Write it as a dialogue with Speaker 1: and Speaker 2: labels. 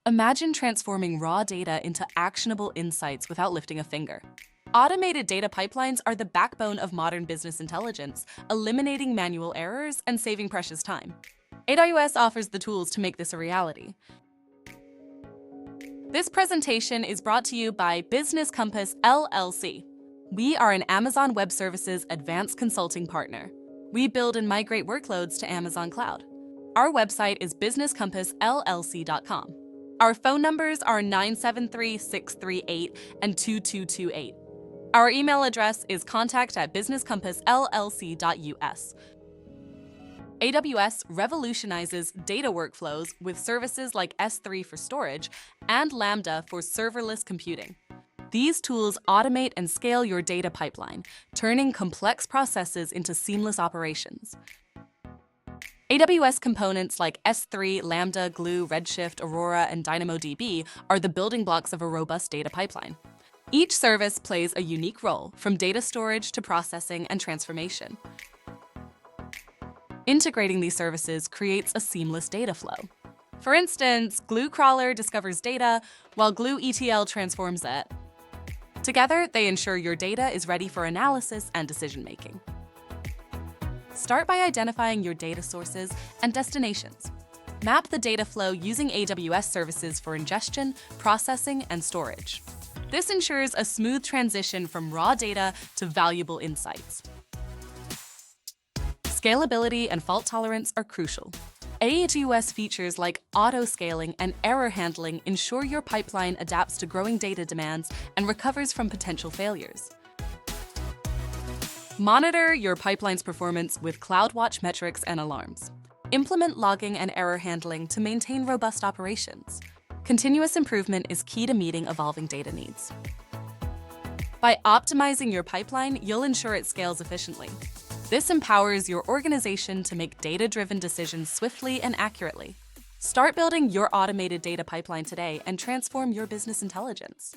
Speaker 1: Imagine transforming raw data into actionable insights without lifting a finger. Automated data pipelines are the backbone of modern business intelligence, eliminating manual errors and saving precious time. AWS offers the tools to make this a reality. This presentation is brought to you by Business Compass LLC. We are an Amazon Web Services advanced consulting partner. We build and migrate workloads to Amazon Cloud. Our website is businesscompassllc.com. Our phone numbers are 973-638 and 2228. Our email address is contact@businesscompassllc.us. AWS revolutionizes data workflows with services like S3 for storage and Lambda for serverless computing. These tools automate and scale your data pipeline, turning complex processes into seamless operations. AWS components like S3, Lambda, Glue, RedShift, Aurora, and DynamoDB are the building blocks of a robust data pipeline. Each service plays a unique role, from data storage to processing and transformation. Integrating these services creates a seamless data flow. For instance, Glue Crawler discovers data, while Glue ETL transforms it. Together, they ensure your data is ready for analysis and decision-making. Start by identifying your data sources and destinations. Map the data flow using AWS services for ingestion, processing, and storage. This ensures a smooth transition from raw data to valuable insights. Scalability and fault tolerance are crucial. AWS features like auto-scaling and error handling ensure your pipeline adapts to growing data demands and recovers from potential failures. Monitor your pipeline's performance with CloudWatch metrics and alarms. Implement logging and error handling to maintain robust operations. Continuous improvement is key to meeting evolving data needs. By optimizing your pipeline, you'll ensure it scales efficiently. This empowers your organization to make data-driven decisions swiftly and accurately. Start building your automated data pipeline today and transform your business intelligence.